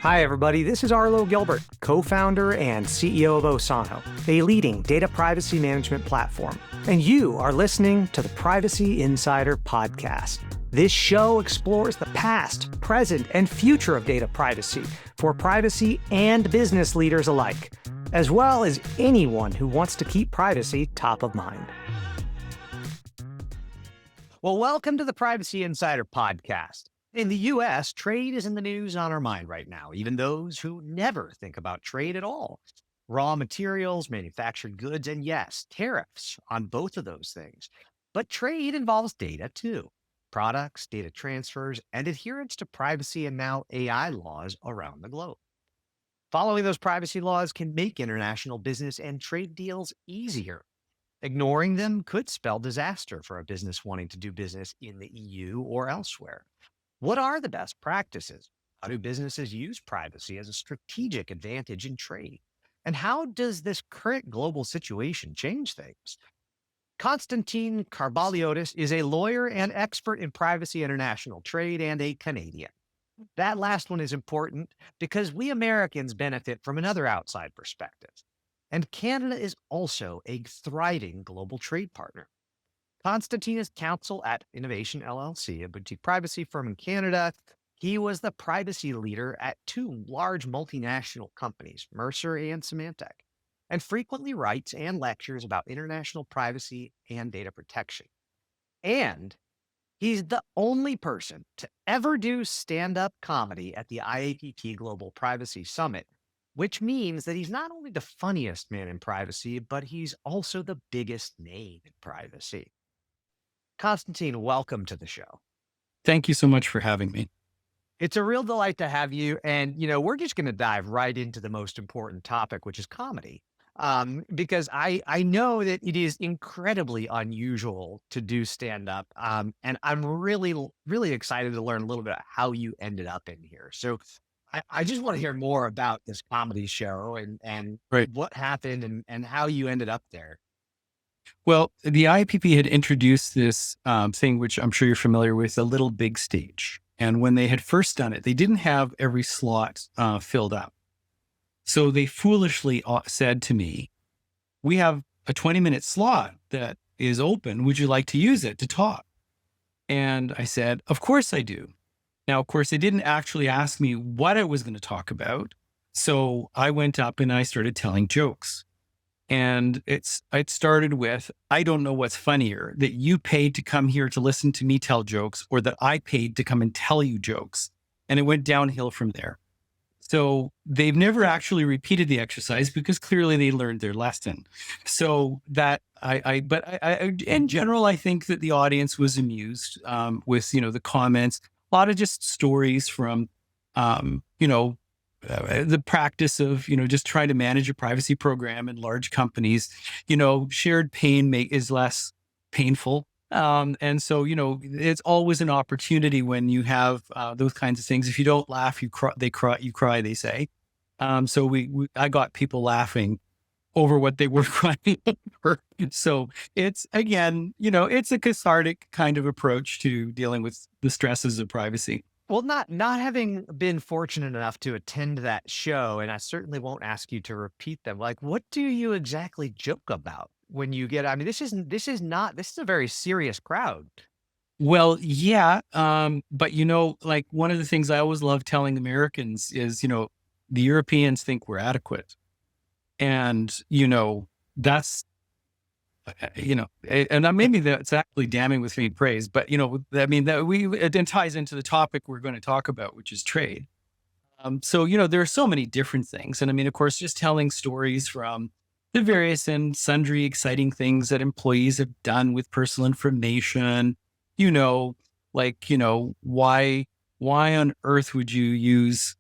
Hi, everybody. This is Arlo Gilbert, co-founder and CEO of Osano, a leading data privacy management platform. And you are listening to the Privacy Insider Podcast. This show explores the past, present, and future of data privacy for privacy and business leaders alike, as well as anyone who wants to keep privacy top of mind. Well, welcome to the Privacy Insider Podcast. In the U.S., trade is in the news on our mind right now, even those who never think about trade at all. Raw materials, manufactured goods, and yes, tariffs on both of those things. But trade involves data too. Products, data transfers, and adherence to privacy and now AI laws around the globe. Following those privacy laws can make international business and trade deals easier. Ignoring them could spell disaster for a business wanting to do business in the EU or elsewhere. What are the best practices? How do businesses use privacy as a strategic advantage in trade? And how does this current global situation change things? Constantine Karbaliotis is a lawyer and expert in privacy international trade and a Canadian. That last one is important because we Americans benefit from another outside perspective. And Canada is also a thriving global trade partner. Constantine is counsel at nNovation LLC, a boutique privacy firm in Canada. He was the privacy leader at two large multinational companies, Mercer and Symantec, and frequently writes and lectures about international privacy and data protection. And he's the only person to ever do stand-up comedy at the IAPP Global Privacy Summit, which means that he's not only the funniest man in privacy, but he's also the biggest name in privacy. Constantine, welcome to the show. Thank you so much for having me. It's a real delight to have you. And, we're just going to dive right into the most important topic, which is comedy. Because I know that it is incredibly unusual to do stand-up. And I'm really, really excited to learn a little bit about how you ended up in here. So I just want to hear more about this comedy show and Right. what happened and how you ended up there. Well, the IPP had introduced this thing, which I'm sure you're familiar with, a little big stage. And when they had first done it, they didn't have every slot filled up. So they foolishly said to me, we have a 20-minute slot that is open. Would you like to use it to talk? And I said, of course I do. Now, of course, they didn't actually ask me what I was going to talk about. So I went up and I started telling jokes. And it started with, I don't know what's funnier, that you paid to come here to listen to me tell jokes or that I paid to come and tell you jokes. And it went downhill from there. So they've never actually repeated the exercise because clearly they learned their lesson. So that in general, I think that the audience was amused with, the comments, a lot of just stories from, the practice of, just trying to manage a privacy program in large companies, shared pain is less painful. And so, it's always an opportunity when you have those kinds of things. If you don't laugh, you cry, they say. So I got people laughing over what they were crying over. So it's, again, it's a cathartic kind of approach to dealing with the stresses of privacy. Well, not having been fortunate enough to attend that show, and I certainly won't ask you to repeat them. Like, what do you exactly joke about when you get? I mean, this is a very serious crowd. Well, yeah, but like one of the things I always love telling Americans is, the Europeans think we're adequate, and that's. And maybe that's actually damning with faint praise, but it ties into the topic we're going to talk about, which is trade. So there are so many different things, and of course, just telling stories from the various and sundry exciting things that employees have done with personal information. Why on earth would you use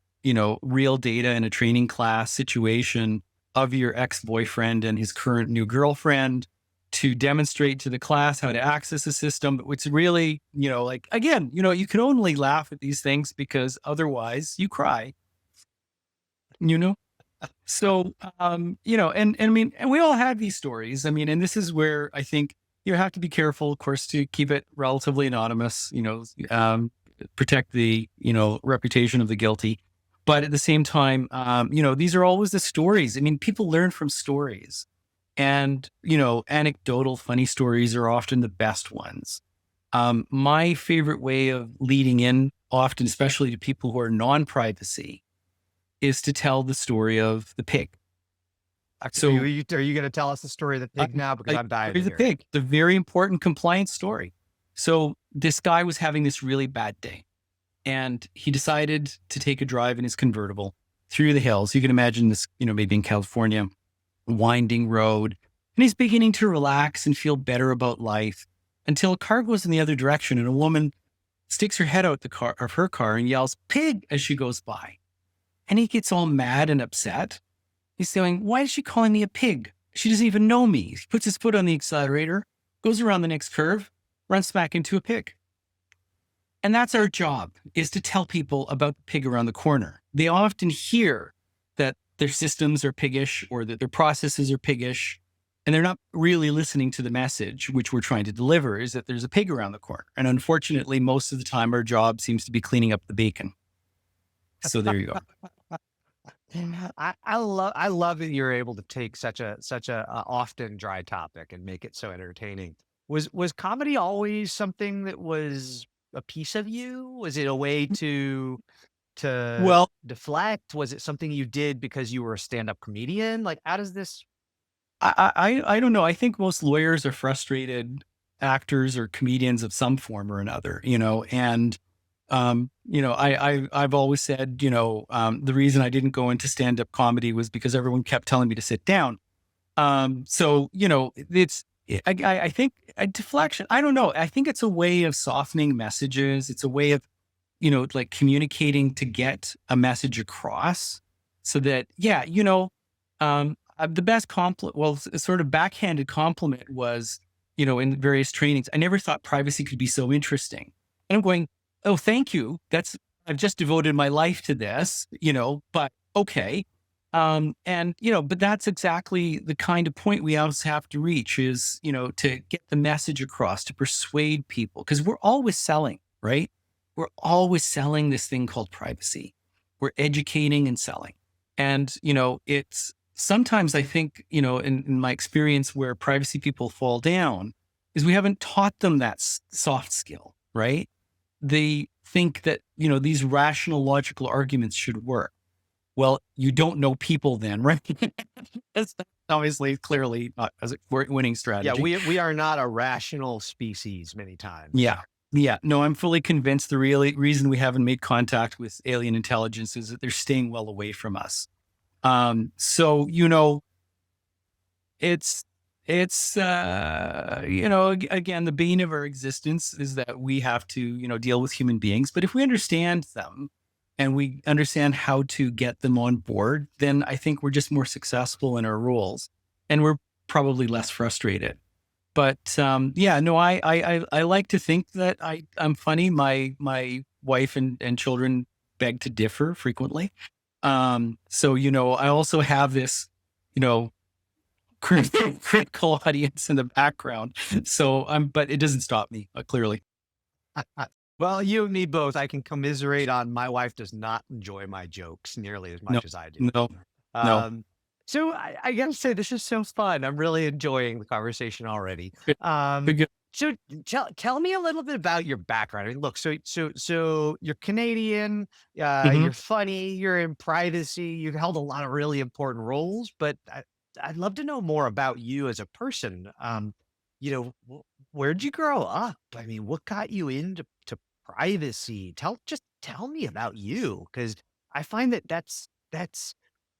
real data in a training class situation of your ex-boyfriend and his current new girlfriend to demonstrate to the class how to access the system? It's really, again, you can only laugh at these things because otherwise you cry, So, and we all have these stories. And this is where I think you have to be careful, of course, to keep it relatively anonymous, protect the, reputation of the guilty. But at the same time, these are always the stories. I mean, people learn from stories, and, anecdotal funny stories are often the best ones. My favorite way of leading in, often, especially to people who are non-privacy, is to tell the story of the pig. So are you going to tell us the story of the pig now? Because I'm dying to Here's the hear it. pig. It's a very important compliance story. So this guy was having this really bad day, and he decided to take a drive in his convertible through the hills. You can imagine this, maybe in California, winding road, and he's beginning to relax and feel better about life until a car goes in the other direction, and a woman sticks her head out her car and yells "pig" as she goes by. And he gets all mad and upset. He's saying, "Why is she calling me a pig? She doesn't even know me." He puts his foot on the accelerator, goes around the next curve, runs smack into a pig. And that's our job, is to tell people about the pig around the corner. They often hear that their systems are piggish or that their processes are piggish, and they're not really listening to the message, which we're trying to deliver, is that there's a pig around the corner. And unfortunately, most of the time, our job seems to be cleaning up the bacon. So there you go. I love that you're able to take such a often dry topic and make it so entertaining. Was comedy always something that was a piece of you? Was it a way to Well, deflect? Was it something you did because you were a stand-up comedian? Like, how does this? I don't know. I think most lawyers are frustrated actors or comedians of some form or another, and I've always said, the reason I didn't go into stand-up comedy was because everyone kept telling me to sit down. I think a deflection, I don't know. I think it's a way of softening messages. It's a way of, like communicating to get a message across so that, the best sort of backhanded compliment was, in various trainings, I never thought privacy could be so interesting. And I'm going, oh, thank you. I've just devoted my life to this, but okay. But that's exactly the kind of point we also have to reach is, to get the message across, to persuade people, because we're always selling, right? We're always selling this thing called privacy. We're educating and selling. And, it's sometimes I think, in my experience where privacy people fall down is we haven't taught them that soft skill, right? They think that, these rational, logical arguments should work. Well, you don't know people then, right? That's obviously clearly not a winning strategy. Yeah, we are not a rational species many times. Yeah. Yeah. No, I'm fully convinced the real reason we haven't made contact with alien intelligence is that they're staying well away from us. Again, the bane of our existence is that we have to, deal with human beings. But if we understand them and we understand how to get them on board, then I think we're just more successful in our roles and we're probably less frustrated. But I like to think that I'm funny. My wife and children beg to differ frequently. I also have this, critical audience in the background. But it doesn't stop me, clearly. Well, you and me both. I can commiserate on my wife does not enjoy my jokes nearly as much as I do. No. So I gotta say, this is so fun. I'm really enjoying the conversation already. Good. So tell me a little bit about your background. I mean, look, so you're Canadian, Mhm. you're funny, you're in privacy, you've held a lot of really important roles, but I'd love to know more about you as a person. Where'd you grow up? I mean, what got you into privacy? Just tell me about you, because I find that that's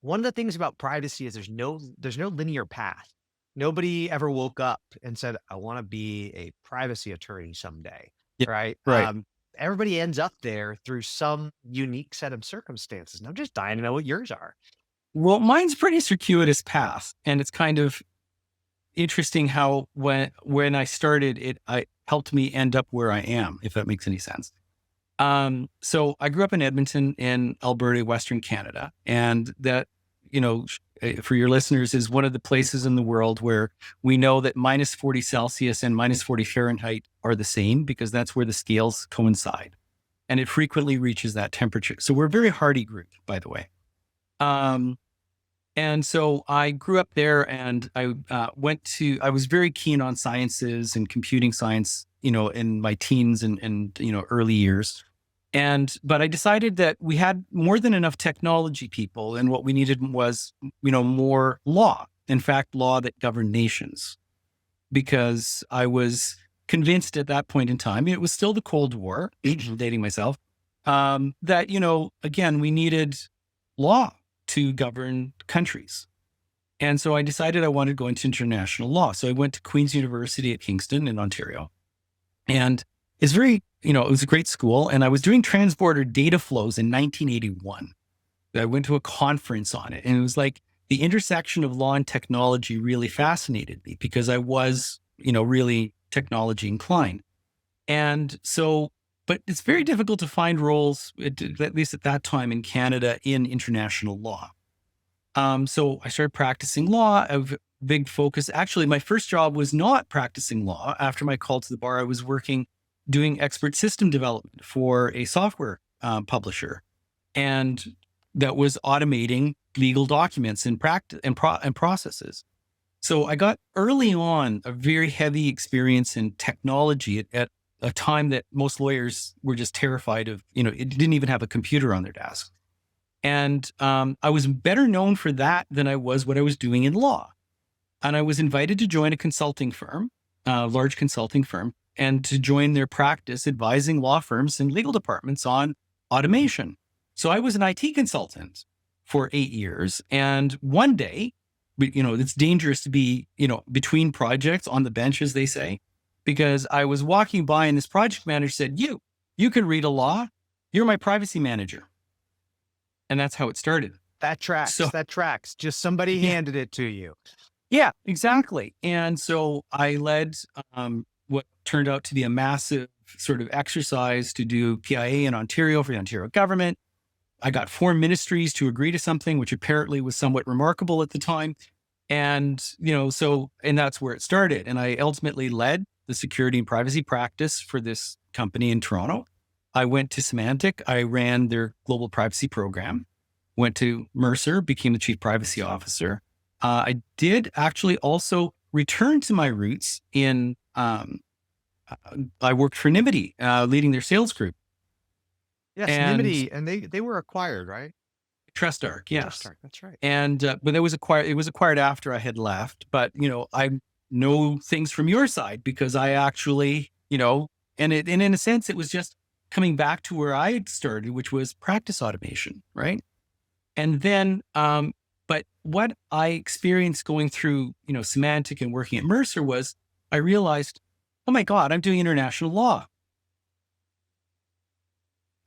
one of the things about privacy is there's no linear path. Nobody ever woke up and said, I want to be a privacy attorney someday, Yeah. right? Right. Everybody ends up there through some unique set of circumstances. And I'm just dying to know what yours are. Well, mine's pretty circuitous path, and it's kind of interesting how when I started it, I helped me end up where I am, if that makes any sense. So I grew up in Edmonton in Alberta, Western Canada, and that, for your listeners, is one of the places in the world where we know that minus 40 Celsius and minus 40 Fahrenheit are the same because that's where the scales coincide. and it frequently reaches that temperature. So we're a very hardy group, by the way. And so I grew up there, and I was very keen on sciences and computing science, in my teens and early years. But I decided that we had more than enough technology people, and what we needed was, more law. In fact, law that governed nations, because I was convinced at that point in time, it was still the Cold War, dating myself, that, again, we needed law to govern countries. And so I decided I wanted to go into international law. So I went to Queen's University at Kingston in Ontario. And it's very, it was a great school. And I was doing transborder data flows in 1981. I went to a conference on it. And it was like the intersection of law and technology really fascinated me, because I was, really technology inclined. And so, but it's very difficult to find roles, at least at that time in Canada, in international law. So I started practicing law. I have a big focus. Actually, my first job was not practicing law. After my call to the bar, I was doing expert system development for a software publisher, and that was automating legal documents and processes. So I got early on a very heavy experience in technology at a time that most lawyers were just terrified of. It didn't even have a computer on their desk. And I was better known for that than I was what I was doing in law. And I was invited to join a consulting firm, a large consulting firm, and to join their practice advising law firms and legal departments on automation. So I was an IT consultant for 8 years. And one day, it's dangerous to be, between projects on the bench, as they say, because I was walking by and this project manager said, you can read a law. You're my privacy manager. And that's how it started. That tracks. That tracks. Just somebody handed it to you. Yeah, exactly. And so I led what turned out to be a massive sort of exercise to do PIA in Ontario for the Ontario government. I got 4 ministries to agree to something, which apparently was somewhat remarkable at the time. And, and that's where it started. And I ultimately led the security and privacy practice for this company in Toronto. I went to Symantec. I ran their global privacy program, went to Mercer, became the chief privacy officer. I did actually also return to my roots in, I worked for Nimity, leading their sales group. Yes, Nimity, and they were acquired, right? TrustArc, yes. TrustArc, that's right. And, but it was acquired after I had left. But, I know things from your side, because I actually, and in a sense, it was just coming back to where I had started, which was practice automation, right? And then, but what I experienced going through, Symantec and working at Mercer was, I realized, oh my God, I'm doing international law.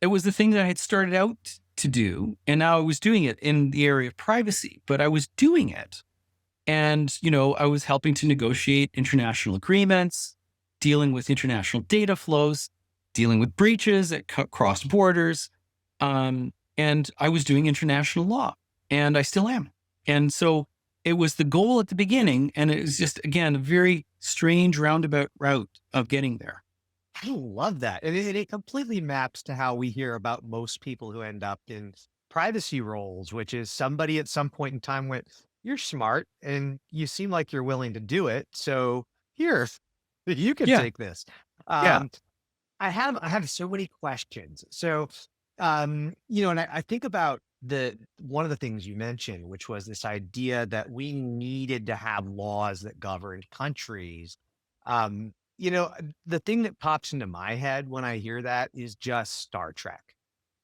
It was the thing that I had started out to do, and now I was doing it in the area of privacy, but I was doing it. And, I was helping to negotiate international agreements, dealing with international data flows, dealing with breaches that crossed borders. And I was doing international law, and I still am. And so it was the goal at the beginning. And it was just, again, a very strange roundabout route of getting there. I love that. And it completely maps to how we hear about most people who end up in privacy roles, which is somebody at some point in time went, you're smart and you seem like you're willing to do it. So here, you can take this. Yeah. I have so many questions. So, and I think about one of the things you mentioned, which was this idea that we needed to have laws that governed countries. The thing that pops into my head when I hear that is just Star Trek,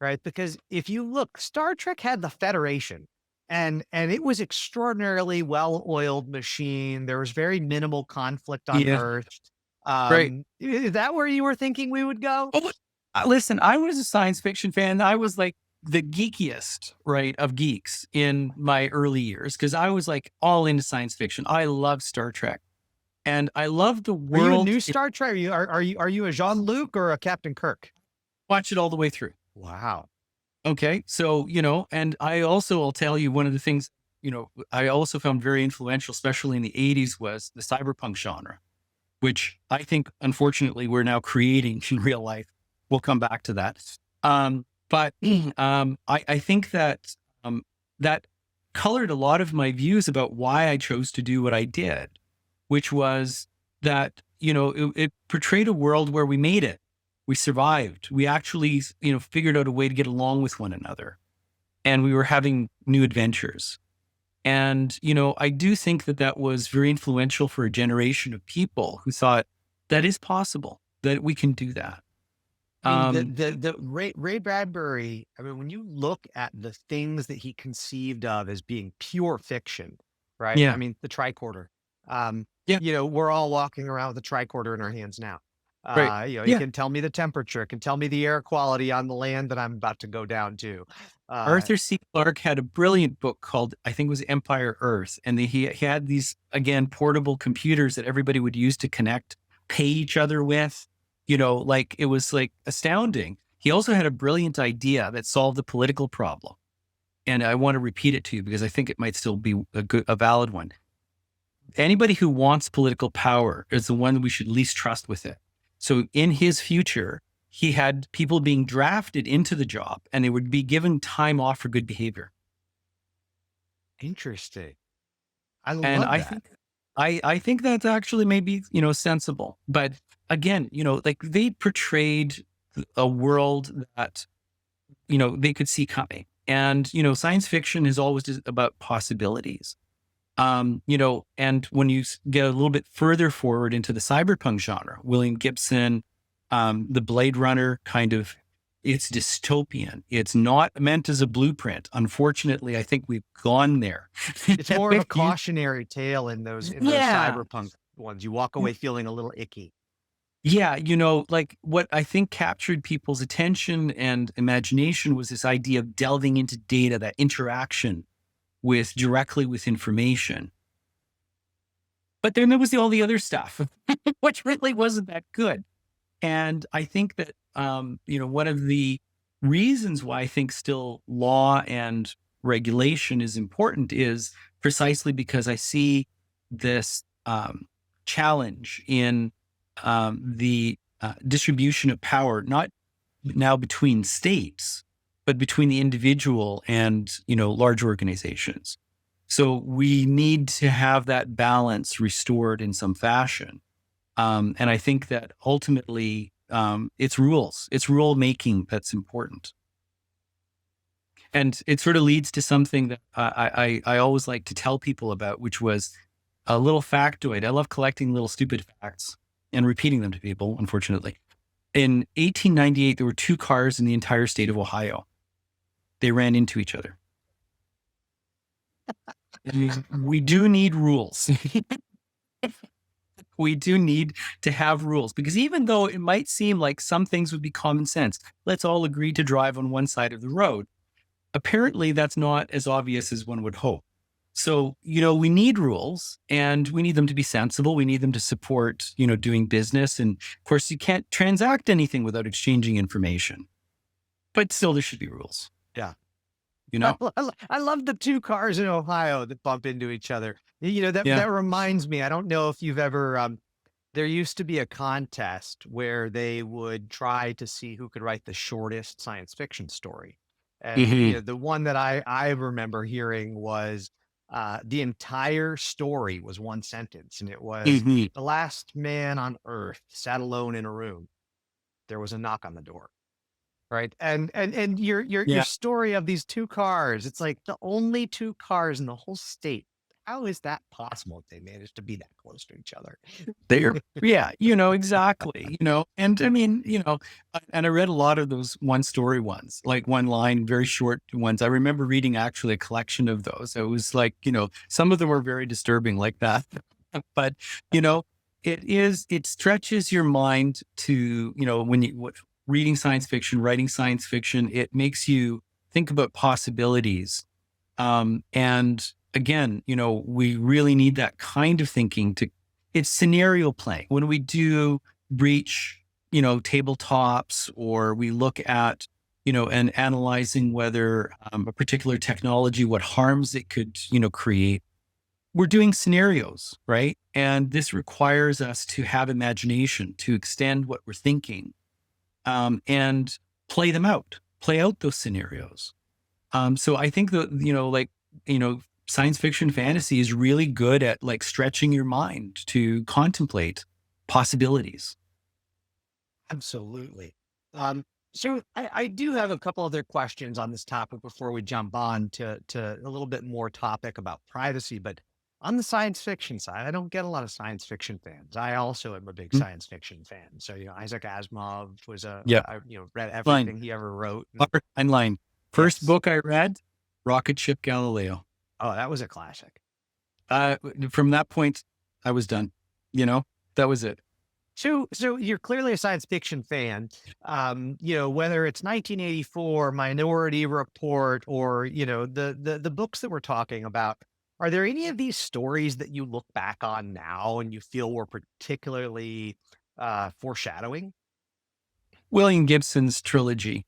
right? Because if you look, Star Trek had the Federation, and it was extraordinarily well-oiled machine. There was very minimal conflict on Earth. Right. Is that where you were thinking we would go? Oh, listen, I was a science fiction fan. I was like the geekiest, right, of geeks in my early years, because I was like all into science fiction. I love Star Trek, and I love the world. Are you a new Star Trek? Are you a Jean-Luc or a Captain Kirk? Watch it all the way through. Wow. Okay, so and I also will tell you, one of the things I also found very influential, especially in the 80s, was the cyberpunk genre, which I think, unfortunately, we're now creating in real life. We'll come back to that. But I think that that colored a lot of my views about why I chose to do what I did, which was that, it portrayed a world where we made it. We survived. We actually, figured out a way to get along with one another, and we were having new adventures. And, I do think that that was very influential for a generation of people who thought that is possible, that we can do that. I mean, the Um, the the Ray Bradbury. I mean, when you look at the things that he conceived of as being pure fiction, right? I yeah, mean, the tricorder. Um, yeah, we're all walking around with a tricorder in our hands now. right. It Yeah. can tell me the temperature, it can tell me the air quality on the land that I'm about to go down to. Uh, Arthur C. Clarke had a brilliant book called, I think it was Empire Earth. And he had these, again, portable computers that everybody would use to connect, pay each other with, like it was like astounding. He also had a brilliant idea that solved the political problem. And I want to repeat it to you because I think it might still be a valid one. Anybody who wants political power is the one we should least trust with it. So in his future, he had people being drafted into the job and they would be given time off for good behavior. Interesting. I And love I that. think I think that's actually maybe, sensible. But again, like they portrayed a world that, they could see coming. And, science fiction is always just about possibilities. And when you get a little bit further forward into the cyberpunk genre, William Gibson, the Blade Runner kind of, it's dystopian. It's not meant as a blueprint. Unfortunately, I think we've gone there. It's more of a cautionary tale in those Yeah. cyberpunk ones. You walk away feeling a little icky. Yeah. Like what I think captured people's attention and imagination was this idea of delving into data, that interaction directly with information. But then there was all the other stuff, which really wasn't that good. And I think that, one of the reasons why I think still law and regulation is important is precisely because I see this challenge in the distribution of power, not now between states, but between the individual and, large organizations. So we need to have that balance restored in some fashion. And I think that ultimately, it's rule making that's important. And it sort of leads to something that I always like to tell people about, which was a little factoid. I love collecting little stupid facts and repeating them to people, unfortunately. In 1898, there were two cars in the entire state of Ohio. They ran into each other. We do need rules. We do need to have rules because even though it might seem like some things would be common sense, let's all agree to drive on one side of the road. Apparently, that's not as obvious as one would hope. So, we need rules and we need them to be sensible. We need them to support, doing business. And of course, you can't transact anything without exchanging information, but still there should be rules, Yeah. you know? I love the two cars in Ohio that bump into each other. Yeah. That reminds me, I don't know if you've ever, there used to be a contest where they would try to see who could write the shortest science fiction story. And, Hmm. the one that I remember hearing was, the entire story was one sentence, and it was, Hmm. the last man on earth sat alone in a room. There was a knock on the door. Right, and your Yeah. story of these 2 cars, it's like the only 2 cars in the whole state. How is that possible if they managed to be that close to each other? Yeah, exactly, and I mean, and I read a lot of those one story ones, like one line, very short ones. I remember reading actually a collection of those. It was like, some of them were very disturbing like that. But, you know, it stretches your mind to, when reading science fiction, writing science fiction, it makes you think about possibilities. And again, we really need that kind of thinking it's scenario playing. When we do breach, tabletops, or we look at, and analyzing whether a particular technology, what harms it could, create, we're doing scenarios, right? And this requires us to have imagination, to extend what we're thinking. And play them out, play out those scenarios. So I think that, science fiction fantasy is really good at like stretching your mind to contemplate possibilities. Absolutely. Um, so I do have a couple other questions on this topic before we jump on to a little bit more topic about privacy. But on the science fiction side, I don't get a lot of science fiction fans. I also am a big Mm, science fiction fan. So, Isaac Asimov was yeah. read Line. everything he ever wrote. And Upper line. First yes. book I read, Rocket Ship Galileo. Oh, that was a classic. Uh, from that point, I was done. That was it. So you're clearly a science fiction fan. Whether it's 1984, Minority Report, or the books that we're talking about, are there any of these stories that you look back on now and you feel were particularly foreshadowing? William Gibson's trilogy.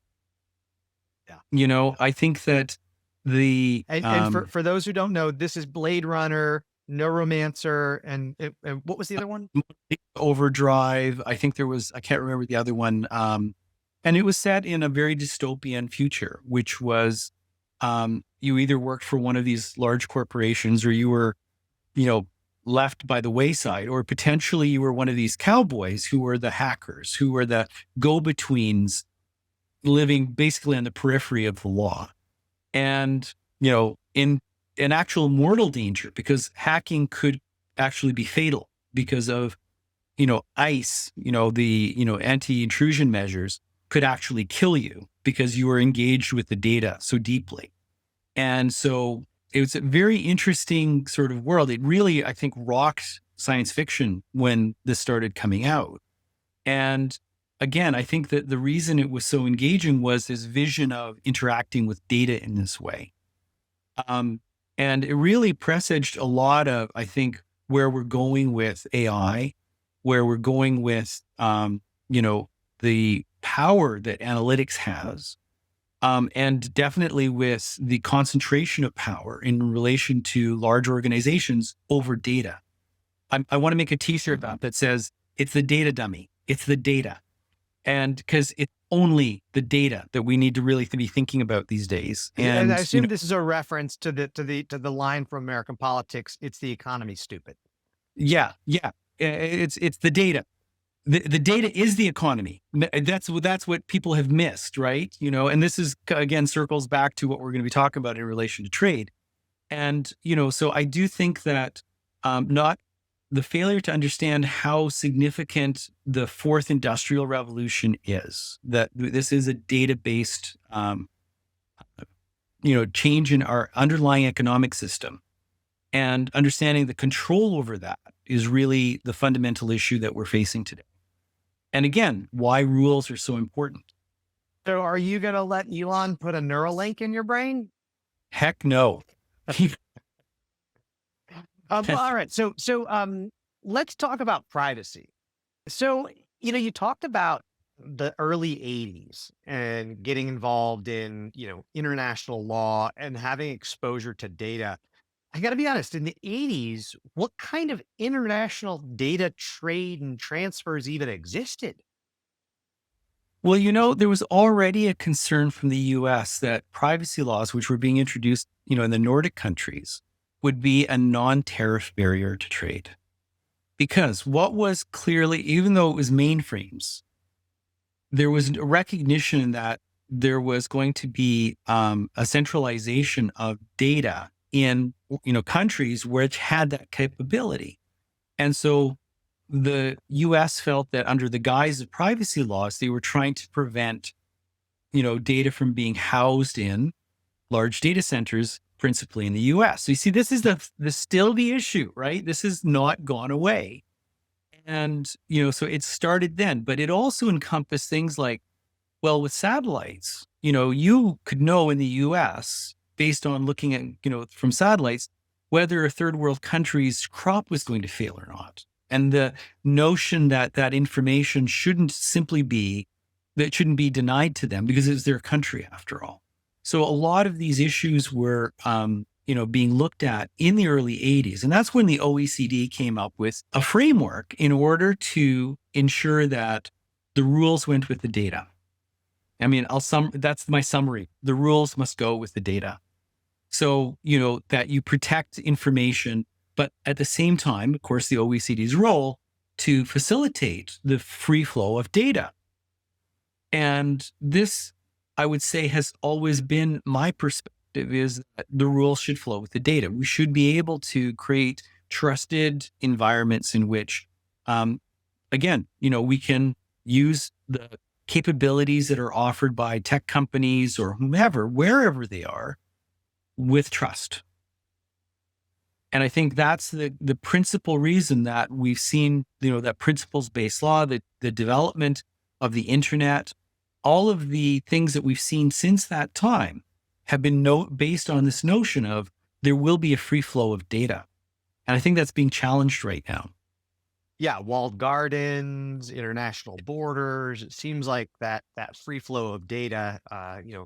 Yeah. I think that the And for those who don't know, this is Blade Runner, Neuromancer, and what was the other one? Overdrive. I think I can't remember the other one. And it was set in a very dystopian future, which was you either worked for one of these large corporations or you were, left by the wayside, or potentially you were one of these cowboys who were the hackers, who were the go-betweens living basically on the periphery of the law. And, in actual mortal danger, because hacking could actually be fatal because of, ICE, anti-intrusion measures could actually kill you because you were engaged with the data so deeply. And so it was a very interesting sort of world. It really, I think, rocked science fiction when this started coming out. And again, I think that the reason it was so engaging was this vision of interacting with data in this way. And it really presaged a lot of, I think, where we're going with AI, where we're going with, the power that analytics has, and definitely with the concentration of power in relation to large organizations over data. I want to make a t-shirt that says, it's the data dummy. It's the data. And because it's only the data that we need to really be thinking about these days. And I And, assume this is a reference to the line from American Politics. It's the economy, stupid. yeah. It's the data. The data is the economy. That's what people have missed, right? And this is, again, circles back to what we're going to be talking about in relation to trade. And, so I do think that not the failure to understand how significant the fourth industrial revolution is, that this is a data-based, change in our underlying economic system, and understanding the control over that is really the fundamental issue that we're facing today. And again, why rules are so important. So are you going to let Elon put a Neuralink in your brain? Heck no. All right. So let's talk about privacy. So, you talked about the early 80s and getting involved in, international law and having exposure to data. I got to be honest, in the 80s, what kind of international data trade and transfers even existed? Well, there was already a concern from the US that privacy laws, which were being introduced, in the Nordic countries, would be a non-tariff barrier to trade. Because what was clearly, even though it was mainframes, there was a recognition that there was going to be a centralization of data in, countries which had that capability. And so the US felt that under the guise of privacy laws, they were trying to prevent, data from being housed in large data centers, principally in the US. So you see, this is still the issue, right? This has not gone away. And, so it started then, but it also encompassed things like, well, with satellites, you could know in the US, based on looking at, from satellites, whether a third world country's crop was going to fail or not. And the notion that that information shouldn't be denied to them because it's their country after all. So a lot of these issues were, being looked at in the early 80s. And that's when the OECD came up with a framework in order to ensure that the rules went with the data. I mean, that's my summary. The rules must go with the data. So, that you protect information, but at the same time, of course, the OECD's role to facilitate the free flow of data. And this, I would say, has always been my perspective, is that the rules should flow with the data. We should be able to create trusted environments in which, again, we can use the capabilities that are offered by tech companies or whomever, wherever they are, with trust. And I think that's the principal reason that we've seen, that principles-based law, the development of the internet, all of the things that we've seen since that time have been based on this notion of there will be a free flow of data. And I think that's being challenged right now. Yeah, walled gardens, international borders. It seems like that free flow of data,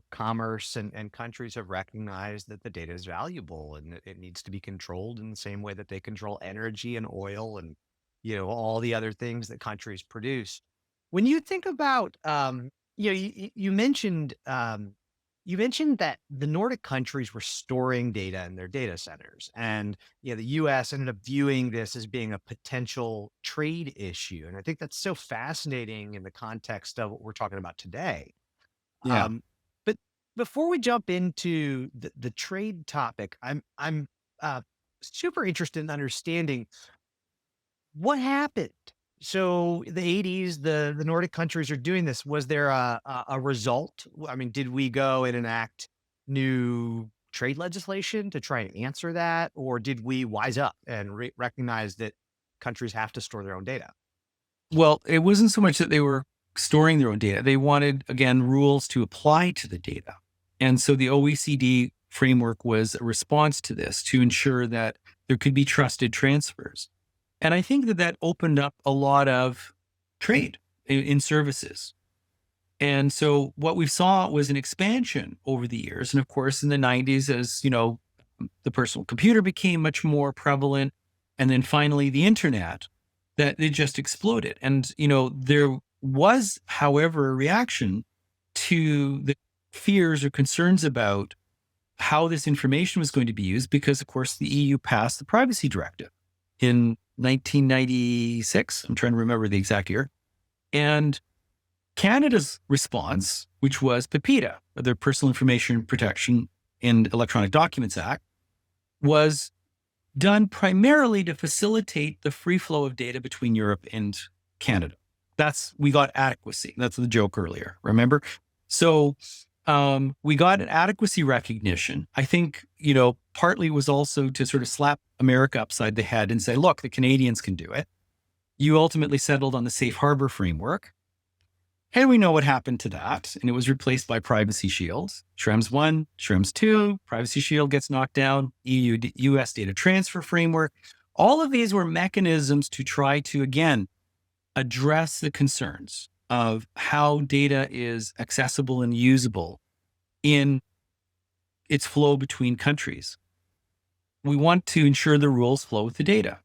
commerce and countries have recognized that the data is valuable and that it needs to be controlled in the same way that they control energy and oil and all the other things that countries produce. When you think about, you mentioned that the Nordic countries were storing data in their data centers, and the U.S. ended up viewing this as being a potential trade issue, and I think that's so fascinating in the context of what we're talking about today. Yeah. Um, but before we jump into the trade topic, I'm super interested in understanding what happened? So the 80s, the Nordic countries are doing this. Was there a result? I mean, did we go and enact new trade legislation to try and answer that, or did we wise up and recognize that countries have to store their own data? Well, it wasn't so much that they were storing their own data. They wanted, again, rules to apply to the data. And so the OECD framework was a response to this to ensure that there could be trusted transfers. And I think that opened up a lot of trade in services. And so what we saw was an expansion over the years. And of course, in the 90s, as the personal computer became much more prevalent, and then finally the internet, that it just exploded. And there was, however, a reaction to the fears or concerns about how this information was going to be used, because of course the EU passed the privacy directive in 1996. I'm trying to remember the exact year. And Canada's response, which was PIPEDA, the Personal Information Protection and Electronic Documents Act, was done primarily to facilitate the free flow of data between Europe and Canada. We got adequacy. That's the joke earlier, remember? So we got an adequacy recognition. I think, partly was also to sort of slap America upside the head and say, look, the Canadians can do it. You ultimately settled on the safe harbor framework. And we know what happened to that. And it was replaced by Privacy Shield. Schrems 1, Schrems 2, Privacy Shield gets knocked down, US data transfer framework. All of these were mechanisms to try to, again, address the concerns of how data is accessible and usable in its flow between countries. We want to ensure the rules flow with the data.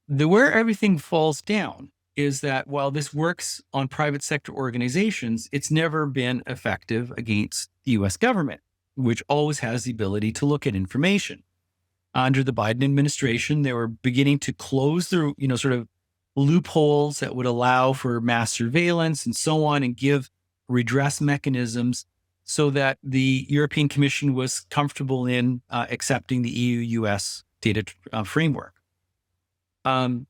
Where everything falls down is that while this works on private sector organizations, it's never been effective against the US government, which always has the ability to look at information. Under the Biden administration, they were beginning to close the, sort of loopholes that would allow for mass surveillance and so on, and give redress mechanisms so that the European Commission was comfortable in accepting the EU-US data framework. Now,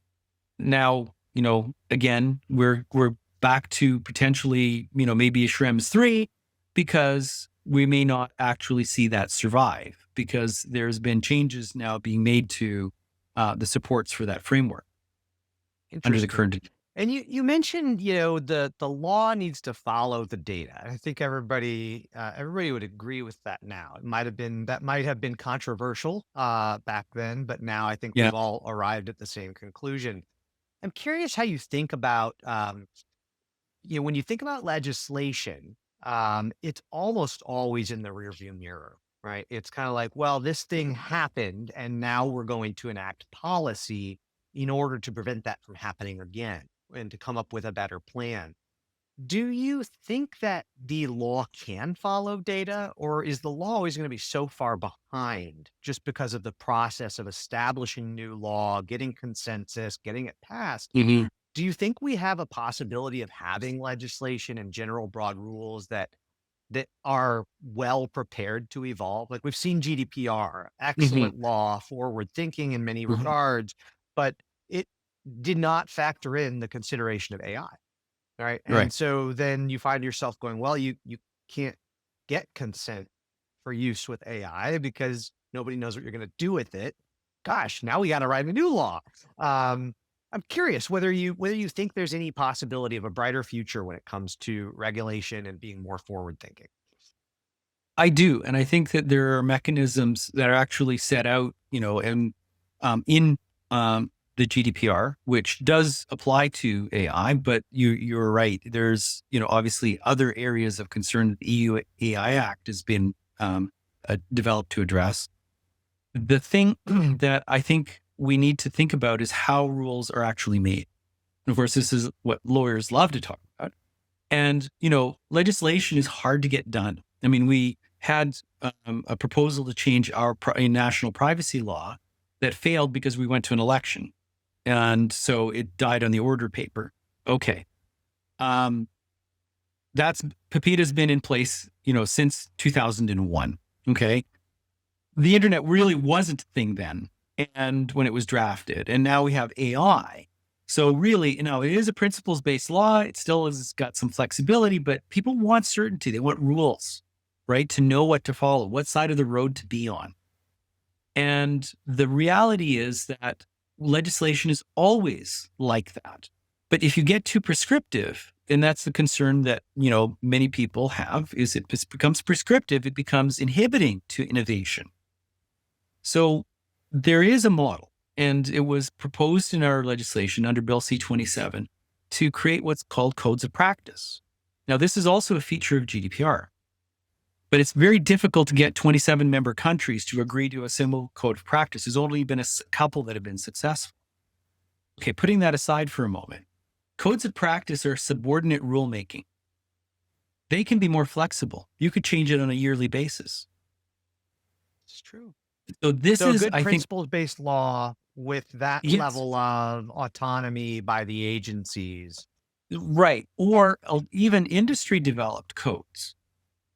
again, we're back to potentially, maybe a Schrems 3, because we may not actually see that survive, because there's been changes now being made to the supports for that framework under the current. And you mentioned, the law needs to follow the data. I think everybody would agree with that now. That might have been controversial back then, but now I think Yeah. we've all arrived at the same conclusion. I'm curious how you think about, when you think about legislation, it's almost always in the rearview mirror, right? It's kind of like, well, this thing happened, and now we're going to enact policy in order to prevent that from happening again and to come up with a better plan. Do you think that the law can follow data, or is the law always going to be so far behind just because of the process of establishing new law, getting consensus, getting it passed? Hmm. Do you think we have a possibility of having legislation and general broad rules that are well prepared to evolve? Like we've seen GDPR, Hmm. excellent law, forward thinking in many Hmm. regards, but it did not factor in the consideration of AI. Right. And Right. so then you find yourself going, well, you can't get consent for use with AI because nobody knows what you're going to do with it. Gosh, now we got to write a new law. Um, I'm curious whether you think there's any possibility of a brighter future when it comes to regulation and being more forward thinking. I do, and I think that there are mechanisms that are actually set out, and in the GDPR, which does apply to AI. But you're right. There's, obviously other areas of concern that the EU AI Act has been developed to address. The thing that I think we need to think about is how rules are actually made. And of course, this is what lawyers love to talk about. And, legislation is hard to get done. I mean, we had a proposal to change our national privacy law that failed because we went to an election. And so it died on the order paper. Okay. Um, that's Pepita's been in place, since 2001. Okay. The internet really wasn't a thing then. And when it was drafted, and now we have AI. So really, it is a principles based law. It still has got some flexibility, but people want certainty. They want rules, right? To know what to follow, what side of the road to be on. And the reality is that legislation is always like that. But if you get too prescriptive, and that's the concern that, many people have, is it becomes prescriptive, it becomes inhibiting to innovation. So there is a model, and it was proposed in our legislation under Bill C-27 to create what's called codes of practice. Now, this is also a feature of GDPR, but it's very difficult to get 27 member countries to agree to a single code of practice. There's only been a couple that have been successful. Okay, putting that aside for a moment, codes of practice are subordinate rulemaking. They can be more flexible. You could change it on a yearly basis. It's true. So this So a is, good I think, principles based law with that yes. level of autonomy by the agencies. Right. Or even industry developed codes,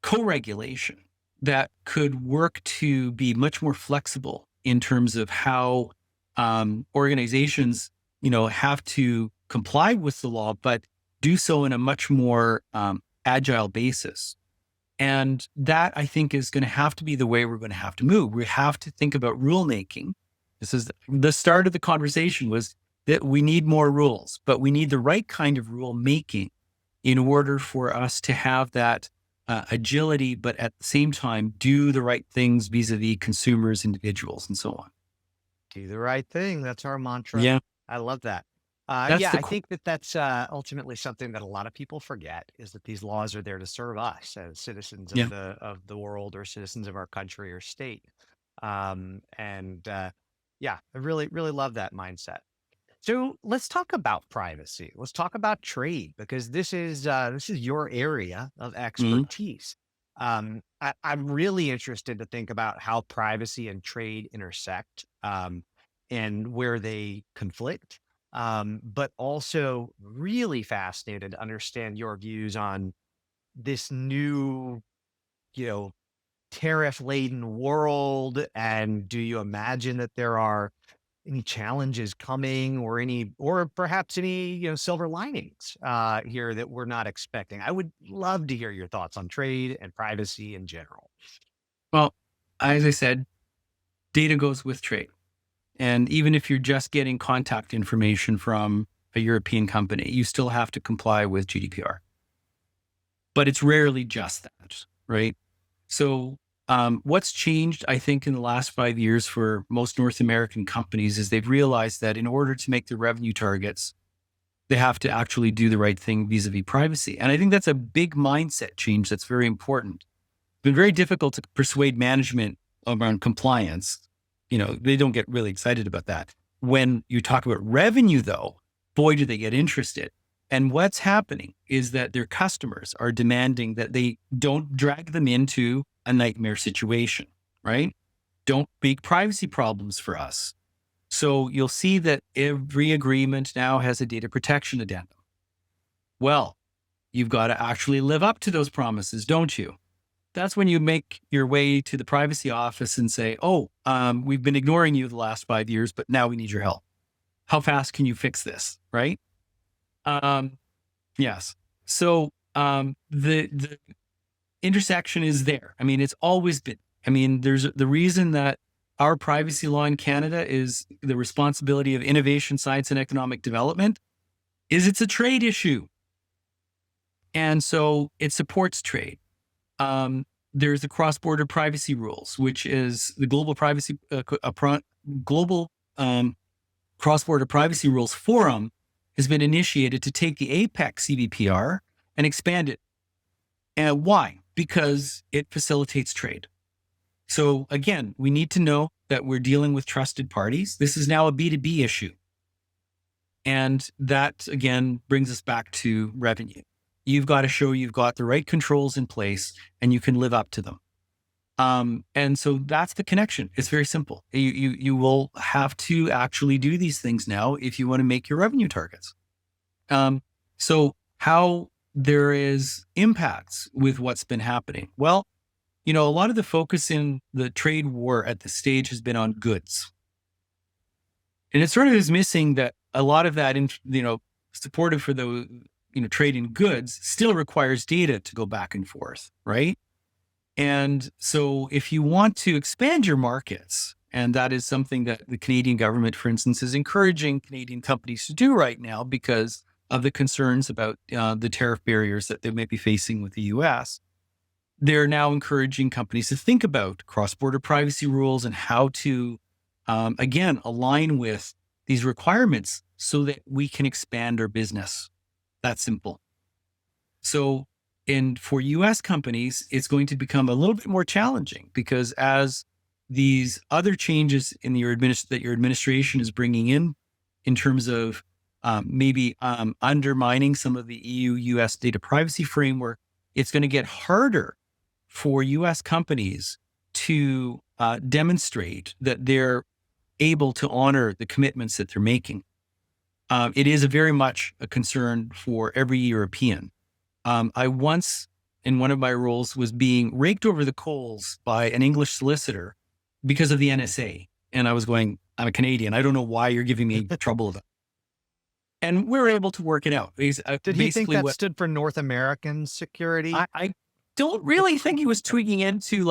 co regulation that could work to be much more flexible in terms of how organizations, have to comply with the law, but do so in a much more agile basis. And that, I think, is going to have to be the way we're going to have to move. We have to think about rulemaking. This is the start of the conversation, was that we need more rules, but we need the right kind of rule making in order for us to have that agility, but at the same time, do the right things vis-a-vis consumers, individuals, and so on. Do the right thing. That's our mantra. Yeah, I love that. that's Yeah, the I think that that's ultimately something that a lot of people forget is that these laws are there to serve us as citizens yeah. of the world or citizens of our country or state. And yeah, I really love that mindset. So let's talk about privacy. Let's talk about trade because this is your area of Mhm. expertise. I'm really interested to think about how privacy and trade intersect and where they conflict. But also really fascinated to understand your views on this new, you know, tariff laden world. And do you imagine that there are any challenges coming or perhaps any, silver linings here that we're not expecting? I would love to hear your thoughts on trade and privacy in general. Well, as I said, data goes with trade. And even if you're just getting contact information from a European company, you still have to comply with GDPR. But it's rarely just that, right? So, what's changed, I think, in the last 5 years for most North American companies is they've realized that in order to make their revenue targets, they have to actually do the right thing vis-a-vis privacy. And I think that's a big mindset change that's very important. It's been very difficult to persuade management around compliance. They don't get really excited about that. When you talk about revenue, though, boy, do they get interested. And what's happening is that their customers are demanding that they don't drag them into a nightmare situation, right? Don't make privacy problems for us. So you'll see that every agreement now has a data protection addendum. Well, you've got to actually live up to those promises, don't you? That's when you make your way to the privacy office and say, oh, we've been ignoring you the last 5 years, but now we need your help. How fast can you fix this, right? Yes. So the intersection is there. I mean, it's always been. I mean, there's the reason that our privacy law in Canada is the responsibility of innovation, science, and economic development is it's a trade issue. And so it supports trade. There's the cross-border privacy rules, which is the global privacy, global cross-border privacy rules forum has been initiated to take the APEC CBPR and expand it. And why? Because it facilitates trade. So again, we need to know that we're dealing with trusted parties. This is now a B2B issue. And that, again, brings us back to revenue. You've got to show you've got the right controls in place and you can live up to them. And so that's the connection. It's very simple. You will have to actually do these things now if you want to make your revenue targets. So how there is impacts with what's been happening. Well, a lot of the focus in the trade war at this stage has been on goods. And it sort of is missing that a lot of that, supportive for the, trade in goods still requires data to go back and forth, right? And so if you want to expand your markets, and that is something that the Canadian government, for instance, is encouraging Canadian companies to do right now because of the concerns about the tariff barriers that they may be facing with the US, they're now encouraging companies to think about cross-border privacy rules and how to, again, align with these requirements so that we can expand our business. That's simple. So, and for US companies, it's going to become a little bit more challenging because as these other changes in that your administration is bringing in terms of maybe undermining some of the EU-US data privacy framework, it's going to get harder for US companies to demonstrate that they're able to honor the commitments that they're making. It is very much a concern for every European. I once, in one of my roles, was being raked over the coals by an English solicitor because of the NSA. And I was going, I'm a Canadian. I don't know why you're giving me trouble about it. And we were able to work it out. Did he think that stood for North American security? I don't really think he was tweaking into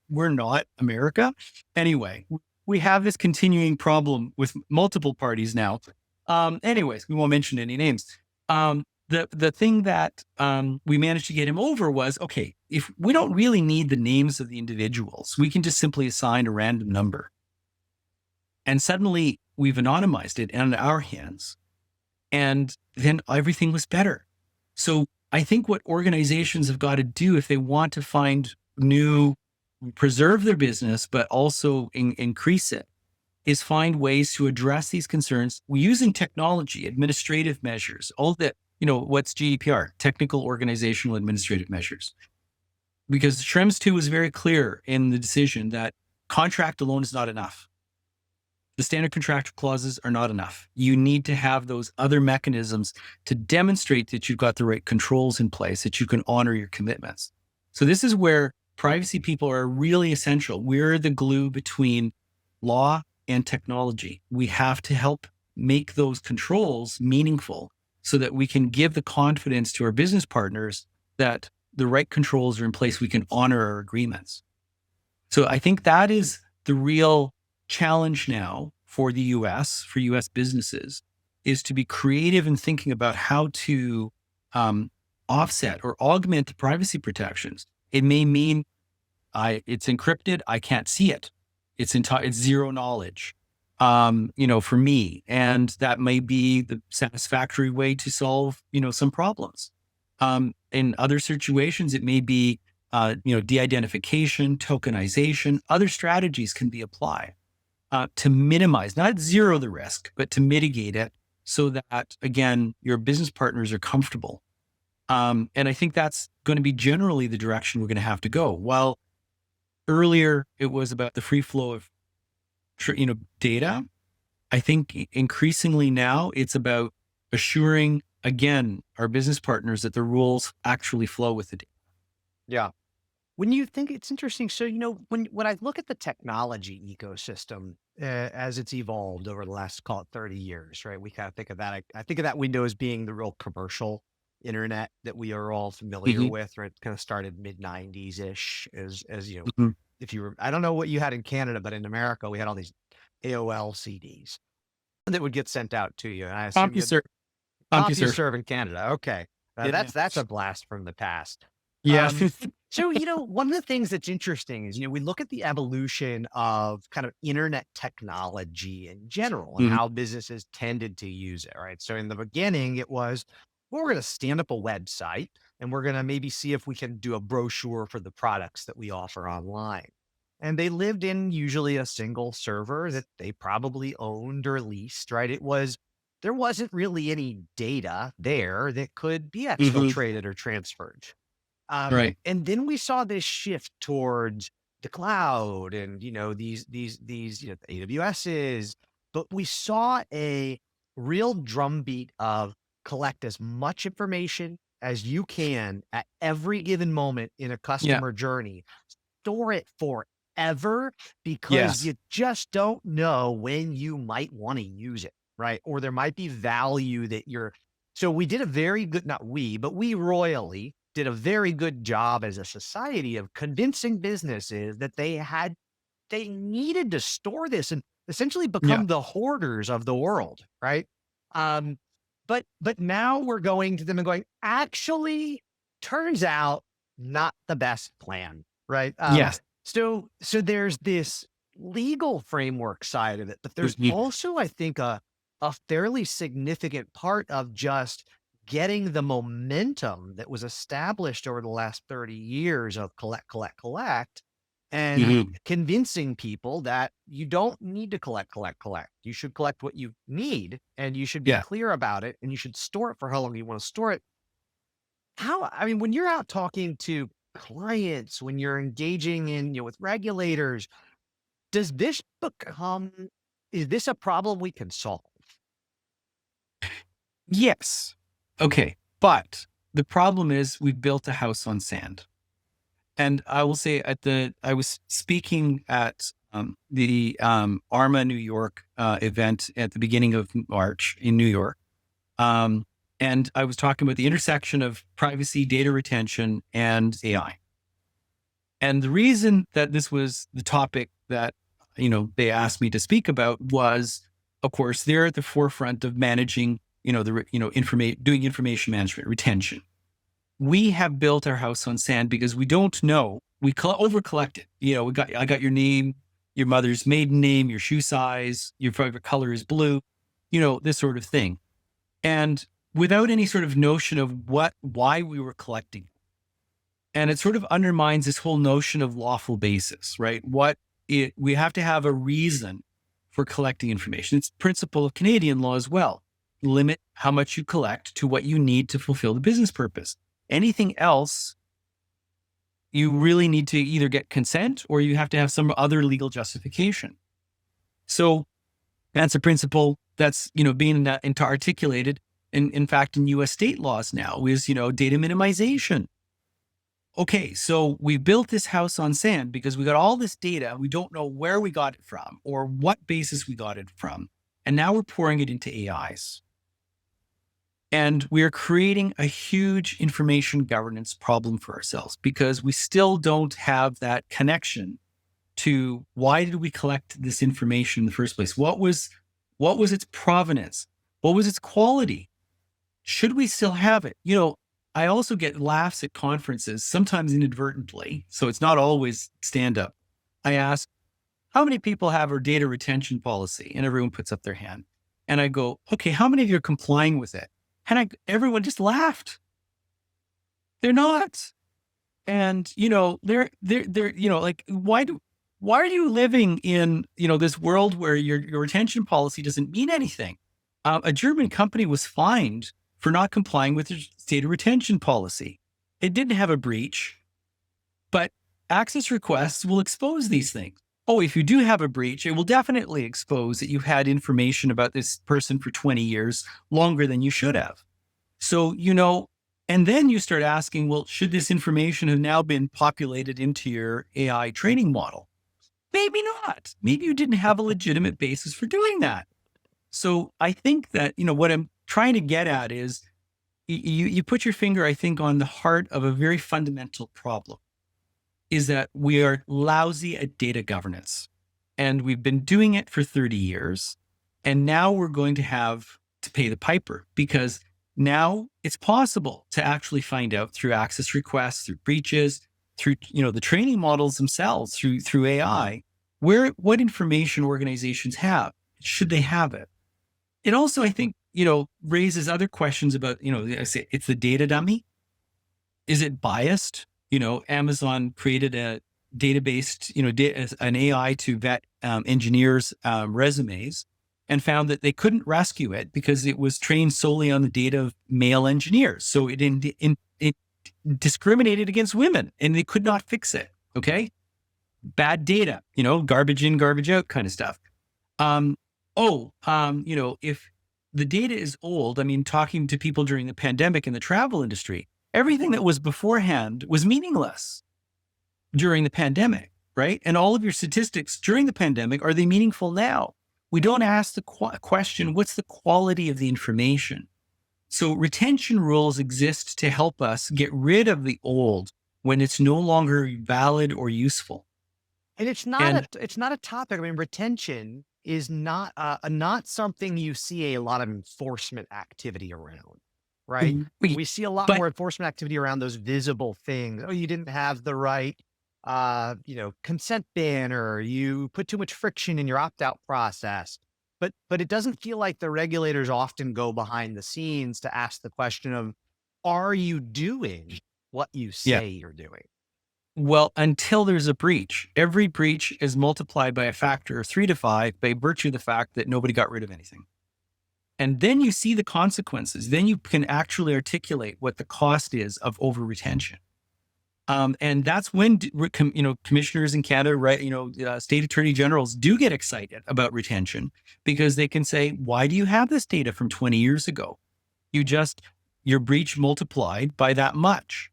we're not America. Anyway, we have this continuing problem with multiple parties now. Anyways, we won't mention any names. The thing that we managed to get him over was, okay, if we don't really need the names of the individuals, we can just simply assign a random number. And suddenly we've anonymized it in our hands. And then everything was better. So I think what organizations have got to do if they want to find preserve their business, but also increase it, is find ways to address these concerns using technology, administrative measures, all that, what's GDPR, technical organizational administrative measures. Because Schrems 2 was very clear in the decision that contract alone is not enough. The standard contractual clauses are not enough. You need to have those other mechanisms to demonstrate that you've got the right controls in place, that you can honor your commitments. So this is where privacy people are really essential. We're the glue between law and technology. We have to help make those controls meaningful so that we can give the confidence to our business partners that the right controls are in place. We can honor our agreements. So I think that is the real challenge now for the US, for US businesses, is to be creative in thinking about how to offset or augment the privacy protections. It may mean it's encrypted, I can't see it. It's zero knowledge, for me. And that may be the satisfactory way to solve, some problems. In other situations, it may be, de-identification, tokenization, other strategies can be applied to minimize, not zero the risk, but to mitigate it so that, again, your business partners are comfortable. And I think that's going to be generally the direction we're going to have to go. While earlier it was about the free flow of, data, I think increasingly now it's about assuring, again, our business partners that the rules actually flow with the data. Yeah. When you think it's interesting, so when I look at the technology ecosystem as it's evolved over the last, call it 30 years, right? We kind of think of that. I think of that window as being the real commercial internet that we are all familiar Hmm. with, right? Kind of started mid 90s ish, as Hmm. if you were, I don't know what you had in Canada, but in America we had all these AOL CDs that would get sent out to you, and I assume you had CompuServe, CompuServe. CompuServe in Canada. Okay, Yeah. that's a blast from the past. Yeah. Um, so, one of the things that's interesting is, we look at the evolution of kind of internet technology in general and Mhm. how businesses tended to use it, right? So in the beginning, it was, well, we're going to stand up a website and we're going to maybe see if we can do a brochure for the products that we offer online. And they lived in usually a single server that they probably owned or leased, right? There wasn't really any data there that could be Mhm. exfiltrated or transferred. Right. And then we saw this shift towards the cloud and, the AWSs, but we saw a real drumbeat of collect as much information as you can at every given moment in a Yeah. customer journey, store it forever because Yes. you just don't know when you might want to use it, right? Or there might be value that you're. So we did a very good, not we, but we royally did a very good job as a society of convincing businesses that they needed to store this and essentially Yeah. become the hoarders of the world, right? Um, but now we're going to them and going, actually, turns out not the best plan, right? Yes. So there's this legal framework side of it, but there's Mhm. also, I think, a fairly significant part of just getting the momentum that was established over the last 30 years of collect, collect, collect, and Mhm. convincing people that you don't need to collect, collect, collect. You should collect what you need and you should be Yeah. clear about it and you should store it for how long you want to store it. I mean, when you're out talking to clients, when you're engaging in, with regulators, does this become, is this a problem we can solve? Yes. Okay. But the problem is we've built a house on sand. And I will say I was speaking at the ARMA New York event at the beginning of March in New York. Um, and I was talking about the intersection of privacy, data retention, and AI. And the reason that this was the topic that, they asked me to speak about was, of course, they're at the forefront of managing, doing information management, retention. We have built our house on sand because we don't know. We over collected. I got your name, your mother's maiden name, your shoe size, your favorite color is blue, this sort of thing. And without any sort of notion of why we were collecting. And it sort of undermines this whole notion of lawful basis, right? We have to have a reason for collecting information. It's principle of Canadian law as well. Limit how much you collect to what you need to fulfill the business purpose. Anything else, you really need to either get consent or you have to have some other legal justification. So that's a principle that's, being articulated in fact, in US state laws now is, data minimization. Okay, so we built this house on sand because we got all this data. We don't know where we got it from or what basis we got it from. And now we're pouring it into AIs. And we're creating a huge information governance problem for ourselves because we still don't have that connection to why did we collect this information in the first place? What was its provenance? What was its quality? Should we still have it? I also get laughs at conferences, sometimes inadvertently. So it's not always stand up. I ask, how many people have our data retention policy? And everyone puts up their hand. And I go, okay, how many of you are complying with it? And everyone just laughed. They're not. And, they're, like, why are you living in, this world where your retention policy doesn't mean anything? A German company was fined for not complying with their data retention policy. It didn't have a breach, but access requests will expose these things. Oh, if you do have a breach, it will definitely expose that you've had information about this person for 20 years, longer than you should have. So, and then you start asking, well, should this information have now been populated into your AI training model? Maybe not. Maybe you didn't have a legitimate basis for doing that. So I think that, what I'm trying to get at is you put your finger, I think, on the heart of a very fundamental problem, is that we are lousy at data governance. And we've been doing it for 30 years. And now we're going to have to pay the piper, because now it's possible to actually find out through access requests, through breaches, through the training models themselves, through AI, what information organizations have. Should they have it? It also, I think, raises other questions about, I say it's the data dummy. Is it biased? Amazon created a database, an AI to vet engineers' resumes, and found that they couldn't rescue it because it was trained solely on the data of male engineers. So it discriminated against women, and they could not fix it. Okay. Bad data, garbage in, garbage out kind of stuff. If the data is old, talking to people during the pandemic in the travel industry, everything that was beforehand was meaningless during the pandemic, right? And all of your statistics during the pandemic, are they meaningful now? We don't ask the question, what's the quality of the information? So retention rules exist to help us get rid of the old when it's no longer valid or useful. And it's not a topic. Retention is not something you see a lot of enforcement activity around, right? We see a lot more enforcement activity around those visible things. Oh, you didn't have the right, consent bin, or you put too much friction in your opt-out process. But it doesn't feel like the regulators often go behind the scenes to ask the question of, are you doing what you say you're doing? Well, until there's a breach. Every breach is multiplied by a factor of 3 to 5 by virtue of the fact that nobody got rid of anything. And then you see the consequences. Then you can actually articulate what the cost is of over retention. And that's when, commissioners in Canada, right, state attorney generals do get excited about retention, because they can say, why do you have this data from 20 years ago? Your breach multiplied by that much,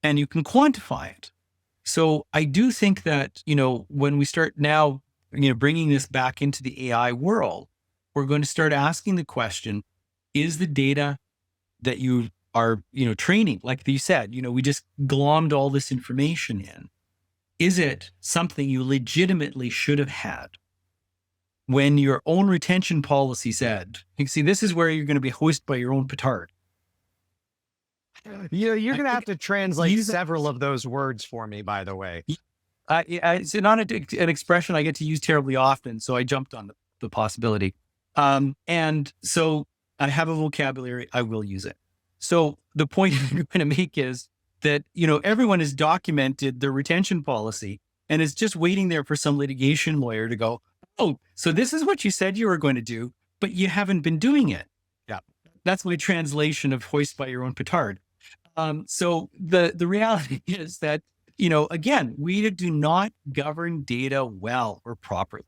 and you can quantify it. So I do think that, when we start now, bringing this back into the AI world, we're going to start asking the question, is the data that you are, training, like you said, we just glommed all this information in. Is it something you legitimately should have had when your own retention policy said, you can see, this is where you're going to be hoisted by your own petard? You're going to have to translate several of those words for me, by the way. It's not an expression I get to use terribly often, so I jumped on the possibility. And so I have a vocabulary, I will use it. So the point I'm going to make is that, everyone has documented their retention policy and is just waiting there for some litigation lawyer to go, oh, so this is what you said you were going to do, but you haven't been doing it. Yeah. That's my translation of hoist by your own petard. So the reality is that, again, we do not govern data well or properly.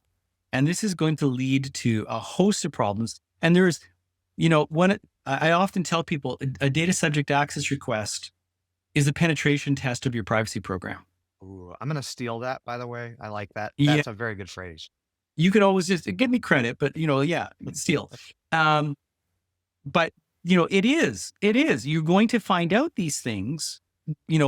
And this is going to lead to a host of problems. And there's, I often tell people, a data subject access request is a penetration test of your privacy program. Ooh, I'm going to steal that, by the way. I like that. That's a very good phrase. You could always just give me credit, but steal. But it is, you're going to find out these things,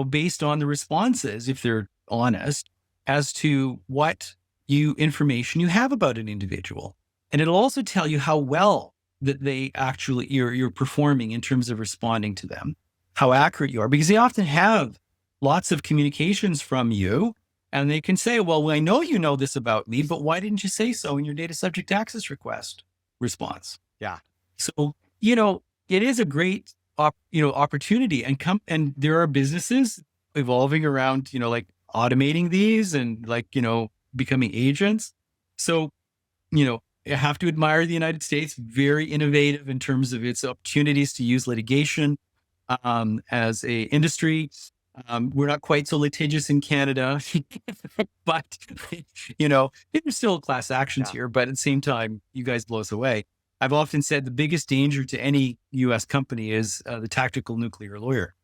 based on the responses, if they're honest, as to what information you have about an individual. And it'll also tell you how well that they actually, you're performing in terms of responding to them, how accurate you are, because they often have lots of communications from you, and they can say, well, I know you know this about me, but why didn't you say so in your data subject access request response? Yeah. So, it is a great, opportunity, and there are businesses evolving around, like automating these and becoming agents. So, I have to admire the United States, very innovative in terms of its opportunities to use litigation as a industry. We're not quite so litigious in Canada, but there's still class actions Yeah. here. But at the same time, you guys blow us away. I've often said the biggest danger to any U.S. company is the tactical nuclear lawyer.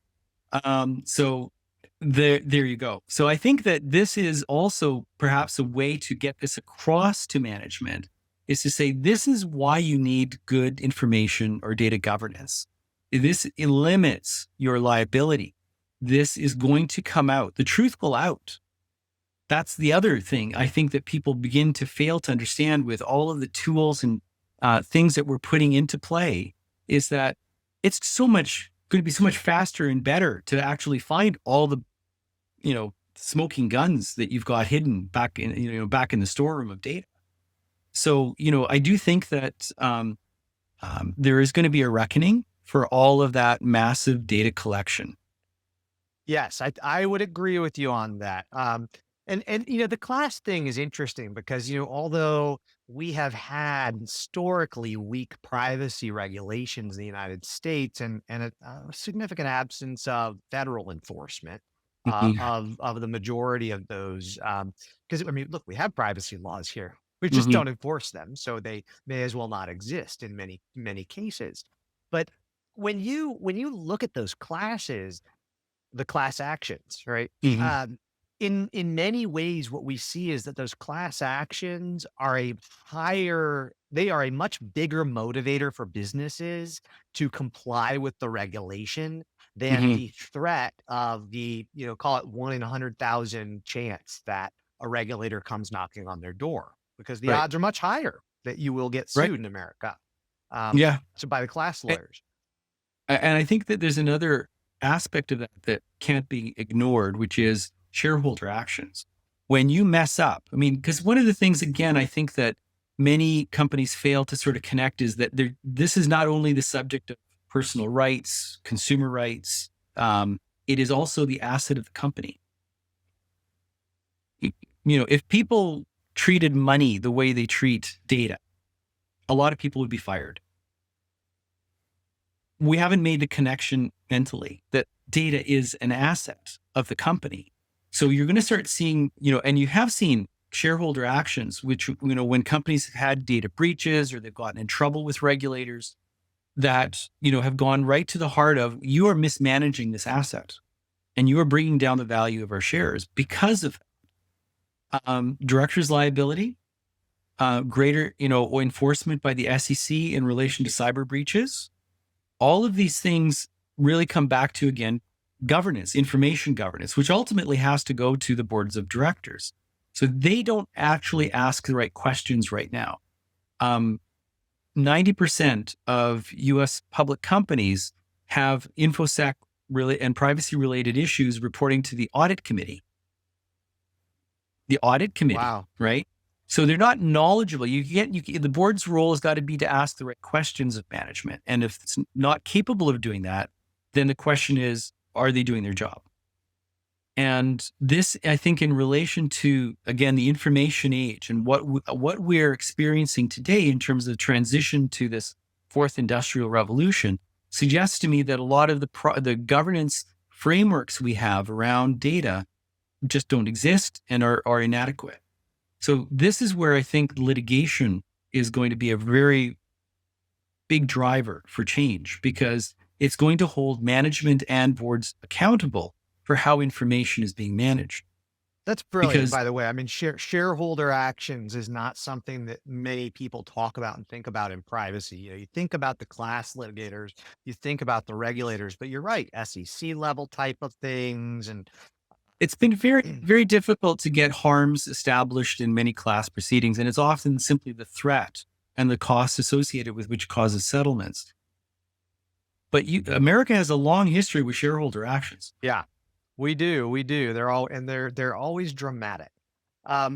So there you go. So I think that this is also perhaps a way to get this across to management, is to say, this is why you need good information or data governance. This limits your liability. This is going to come out. The truth will out. That's the other thing I think that people begin to fail to understand with all of the tools and things that we're putting into play, is that it's going to be so much faster and better to actually find all the, smoking guns that you've got hidden back in the storeroom of data. So, I do think that there is going to be a reckoning for all of that massive data collection. Yes, I would agree with you on that. And the class thing is interesting because although we have had historically weak privacy regulations in the United States and a significant absence of federal enforcement Mhm. of the majority of those, because I mean, look, we have privacy laws here. We just Mhm. don't enforce them, so they may as well not exist in many cases. But when you look at those classes, the class actions, right? Mhm. Um, in many ways, what we see is that those class actions are they are a much bigger motivator for businesses to comply with the regulation than Mhm. the threat of call it 1 in 100,000 chance that a regulator comes knocking on their door, because the Right. odds are much higher that you will get Right. sued in America. Yeah. So by the class A- lawyers. And I think that there's another aspect of that that can't be ignored, which is shareholder actions. When you mess up, I mean, because one of the things, again, I think that many companies fail to sort of connect is that this is not only the subject of personal rights, consumer rights, it is also the asset of the company. If people treated money the way they treat data, a lot of people would be fired. We haven't made the connection mentally that data is an asset of the company. So you're going to start seeing, and you have seen shareholder actions, which, when companies have had data breaches or they've gotten in trouble with regulators that, have gone right to the heart of, you are mismanaging this asset and you are bringing down the value of our shares because of director's liability, greater, enforcement by the SEC in relation to cyber breaches. All of these things really come back to, again, governance, information governance, which ultimately has to go to the boards of directors. So they don't actually ask the right questions right now. 90% of US public companies have InfoSec and privacy related issues reporting to the audit committee. The audit committee, Wow. right? So they're not knowledgeable. The board's role has got to be to ask the right questions of management. And if it's not capable of doing that, then the question is, are they doing their job? And this, I think, in relation to, again, the information age and what we're experiencing today in terms of the transition to this fourth industrial revolution, suggests to me that a lot of the governance frameworks we have around data just don't exist and are inadequate. So this is where I think litigation is going to be a very big driver for change, because it's going to hold management and boards accountable for how information is being managed. That's brilliant, Because by the way. I mean, shareholder actions is not something that many people talk about and think about in privacy. You think about the class litigators, you think about the regulators, but you're right, SEC level type of things. And it's been very, very difficult to get harms established in many class proceedings. And it's often simply the threat and the costs associated with which causes settlements. But America has a long history with shareholder actions. yeah, we do. They're always dramatic.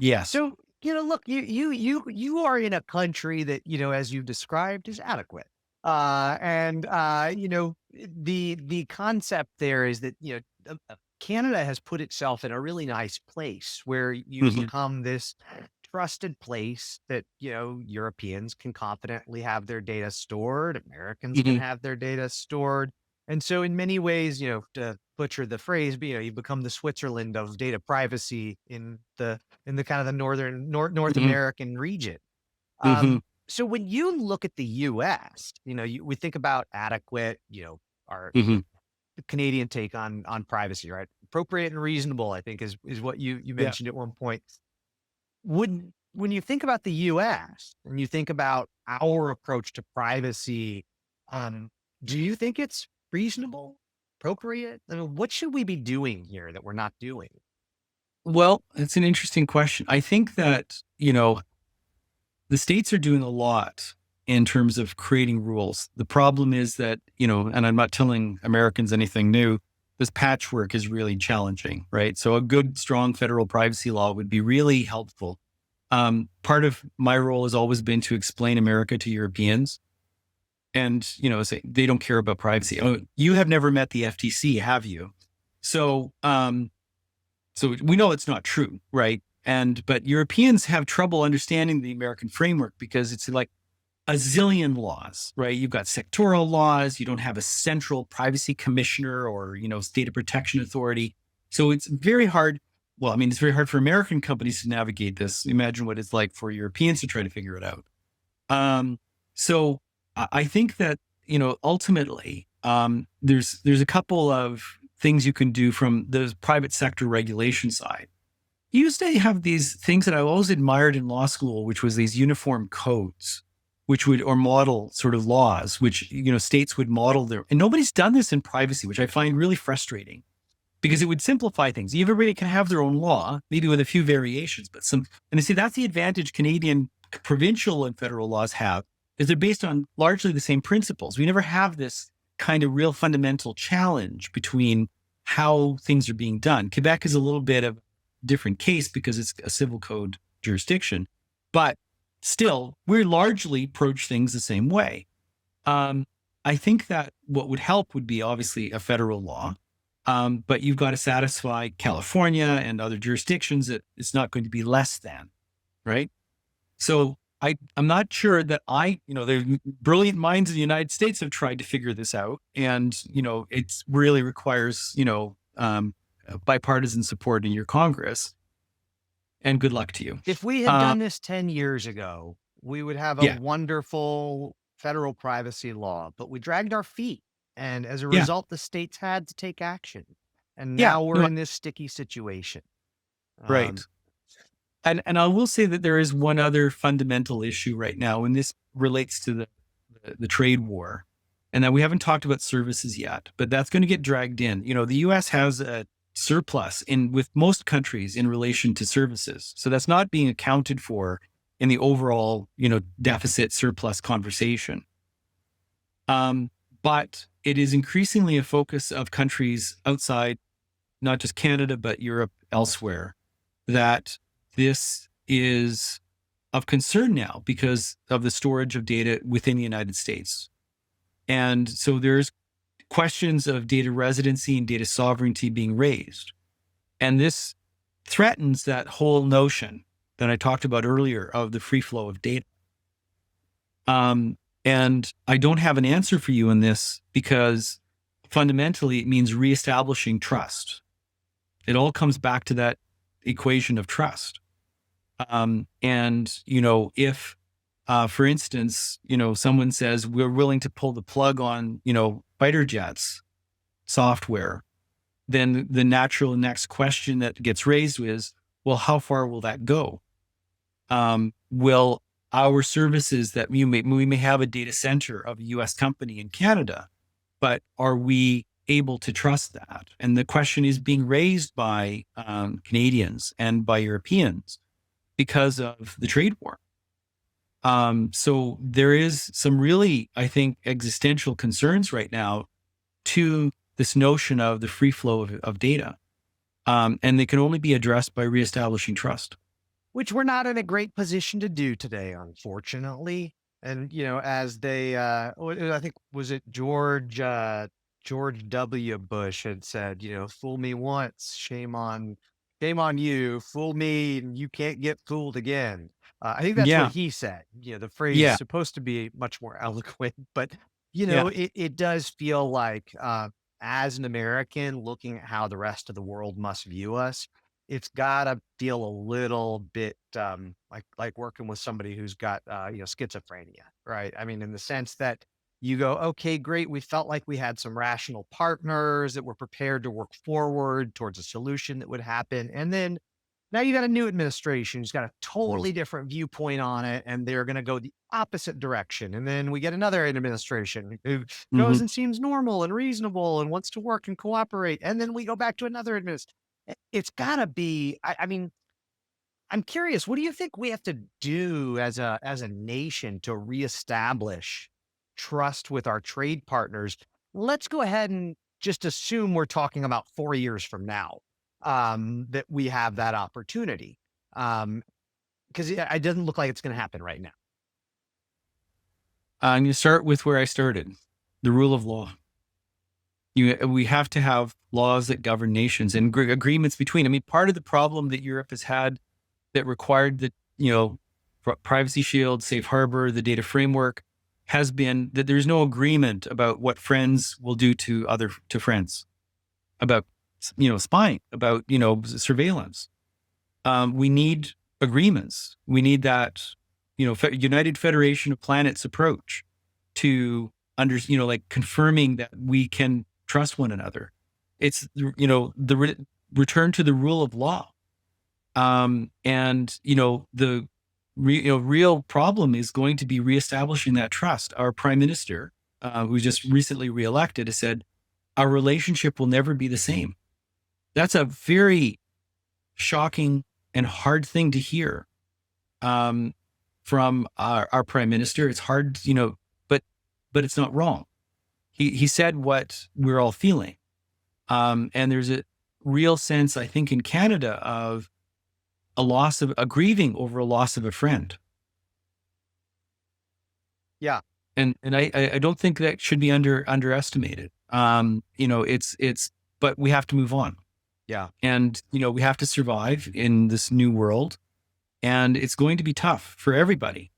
Yes. So look, you are in a country that as you've described, is adequate. And the concept there is that Canada has put itself in a really nice place where you Mhm. become this trusted place that, Europeans can confidently have their data stored, Americans can Mhm. have their data stored. And so in many ways, to butcher the phrase, but you become the Switzerland of data privacy in the kind of the North Mhm. American region. Mhm. So when you look at the US, we think about adequate, our Mhm. the Canadian take on privacy, right? Appropriate and reasonable, I think is what you Yeah. mentioned at one point. When you think about the US and you think about our approach to privacy, um, do you think it's reasonable, appropriate? I mean, what should we be doing here that we're not doing? Well, it's an interesting question. I think that, the states are doing a lot in terms of creating rules. The problem is that, and I'm not telling Americans anything new, this patchwork is really challenging, right? So a good, strong federal privacy law would be really helpful. Part of my role has always been to explain America to Europeans and, say they don't care about privacy. Oh, you have never met the FTC, have you? So, so we know it's not true, right? But Europeans have trouble understanding the American framework because it's like a zillion laws, right? You've got sectoral laws. You don't have a central privacy commissioner or, data protection authority. So it's very hard. Well, I mean, it's very hard for American companies to navigate this. Imagine what it's like for Europeans to try to figure it out. Um, so I think that, ultimately, there's a couple of things you can do from the private sector regulation side. You used to have these things that I always admired in law school, which was these uniform codes, which would, or model sort of laws, which, states would model their, and nobody's done this in privacy, which I find really frustrating because it would simplify things. Everybody can have their own law, maybe with a few variations, but some, and you see, that's the advantage Canadian provincial and federal laws have, is they're based on largely the same principles. We never have this kind of real fundamental challenge between how things are being done. Quebec is a little bit of a different case because it's a civil code jurisdiction, but still, we largely approach things the same way. Um, I think that what would help would be obviously a federal law, but you've got to satisfy California and other jurisdictions that it's not going to be less than, right? So I'm not sure that there's brilliant minds in the United States have tried to figure this out, and it really requires bipartisan support in your Congress. And good luck to you. If we had Uh, done this 10 years ago, we would have a yeah, wonderful federal privacy law, but we dragged our feet. And as a yeah, result, the states had to take action. And yeah. now we're No, in this sticky situation. right. Um, And I will say that there is one other fundamental issue right now, and this relates to the trade war, and that we haven't talked about services yet, but that's going to get dragged in. The U.S. has a surplus in with most countries in relation to services, so that's not being accounted for in the overall deficit surplus conversation. Um, but it is increasingly a focus of countries outside, not just Canada, but Europe elsewhere, that this is of concern now because of the storage of data within the United States. And so there's questions of data residency and data sovereignty being raised. And this threatens that whole notion that I talked about earlier of the free flow of data. Um, and I don't have an answer for you in this because fundamentally it means reestablishing trust. It all comes back to that equation of trust. If, for instance, someone says we're willing to pull the plug on, fighter jets software, then the natural next question that gets raised is, well, how far will that go? Will our services that we may have a data center of a US company in Canada, but are we able to trust that? And the question is being raised by Canadians and by Europeans because of the trade war. So there is some really, I think, existential concerns right now to this notion of the free flow of data. And they can only be addressed by reestablishing trust. which we're not in a great position to do today, unfortunately. And, as I think, was it George W. Bush had said, fool me once, shame on Shame on you, fool me, and you can't get fooled again. I think that's what Yeah. he said. The phrase is Yeah. supposed to be much more eloquent, but Yeah. it does feel like as an American looking at how the rest of the world must view us, it's gotta feel a little bit like working with somebody who's got schizophrenia, right? I mean, in the sense that you go, okay, great. We felt like we had some rational partners that were prepared to work forward towards a solution that would happen. And then now you got a new administration who's got a totally different viewpoint on it, and they're going to go the opposite direction. And then we get another administration who goes Hmm. and seems normal and reasonable and wants to work and cooperate. And then we go back to another administration. It's got to be, I mean, I'm curious, what do you think we have to do as a nation to reestablish trust with our trade partners? Let's go ahead and just assume we're talking about 4 years from now, that we have that opportunity. Because it doesn't look like it's gonna happen right now. I'm going to start with where I started, the rule of law. We have to have laws that govern nations and agreements between. I mean, part of the problem that Europe has had that required the, privacy shield, safe harbor, the data framework has been that there's no agreement about what friends will do to friends, about, spying, about, surveillance. We need agreements. We need that, United Federation of Planets approach to like confirming that we can trust one another. It's, return to the rule of law. And the real problem is going to be reestablishing that trust. Our prime minister, who was just recently reelected, has said our relationship will never be the same. That's a very shocking and hard thing to hear, from our prime minister. It's hard, but it's not wrong. He said what we're all feeling, and there's a real sense, I think, in Canada of a grieving over a loss of a friend. Yeah. And I don't think that should be underestimated. But we have to move on, Yeah. and we have to survive in this new world, and it's going to be tough for everybody.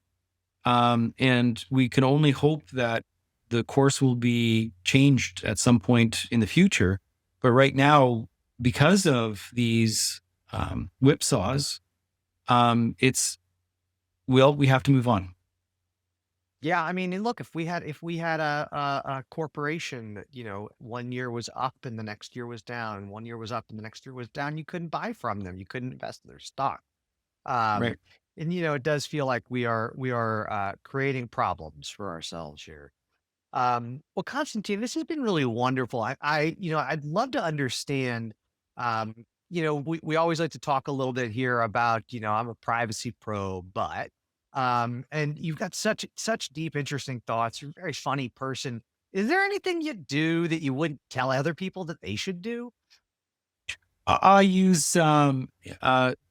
And we can only hope that the course will be changed at some point in the future. But right now, because of these whipsaws, we have to move on. Yeah, I mean, and look, if we had a corporation that, 1 year was up and the next year was down, and 1 year was up and the next year was down, you couldn't buy from them. You couldn't invest in their stock. Um, Right. and it does feel like we are creating problems for ourselves here. Well, Constantine, this has been really wonderful. I'd love to understand. We always like to talk a little bit here about, I'm a privacy pro, but, and you've got such deep, interesting thoughts. You're a very funny person. Is there anything you do that you wouldn't tell other people that they should do? I use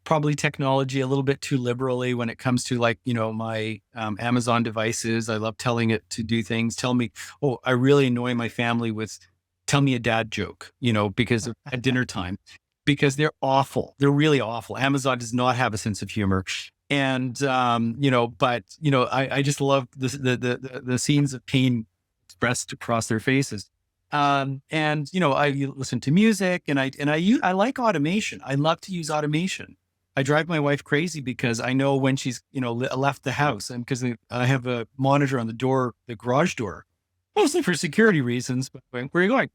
probably technology a little bit too liberally when it comes to, like, my Amazon devices. I love telling it to do things. Tell me, oh, I really annoy my family with tell me a dad joke, because at dinner time, because they're awful. They're really awful. Amazon does not have a sense of humor. And but I just love the scenes of pain expressed across their faces. And I listen to music, and I like automation. I love to use automation. I drive my wife crazy because I know when she's left the house, and because I have a monitor on the door, the garage door, mostly for security reasons. But where are you going?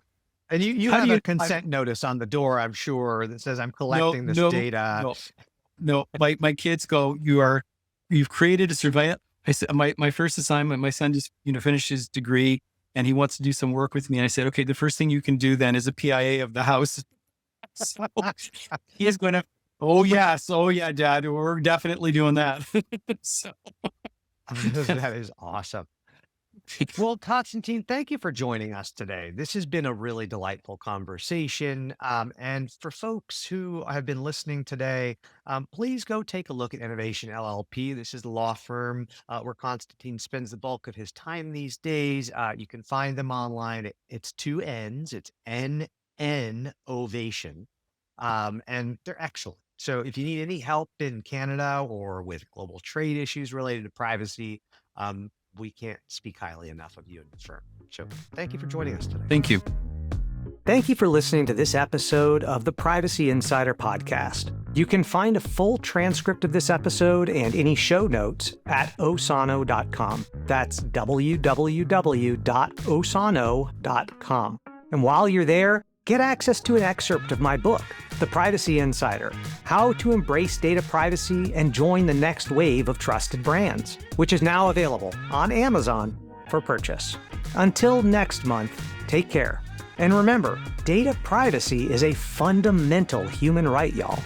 And you How do have a you? consent notice on the door, I'm sure, that says I'm No, collecting this no, data. no, no. My kids go. You've created a surveillance. I said my first assignment. My son just finished his degree, and he wants to do some work with me. And I said, okay, the first thing you can do then is a PIA of the house. So he is going to. Oh yes, oh yeah, Dad. We're definitely doing that. So That is awesome. Well, Constantine, thank you for joining us today. This has been a really delightful conversation. And for folks who have been listening today, please go take a look at Innovation LLP. This is the law firm where Constantine spends the bulk of his time these days. You can find them online. It's two N's. It's nNovation. and they're excellent. So if you need any help in Canada or with global trade issues related to privacy, we can't speak highly enough of you and your firm. So thank you for joining us today. Thank you. Thank you for listening to this episode of the Privacy Insider Podcast. You can find a full transcript of this episode and any show notes at osano.com. That's www.osano.com. And while you're there, get access to an excerpt of my book, The Privacy Insider: How to Embrace Data Privacy and Join the Next Wave of Trusted Brands, which is now available on Amazon for purchase. Until next month, take care. And remember, data privacy is a fundamental human right, y'all.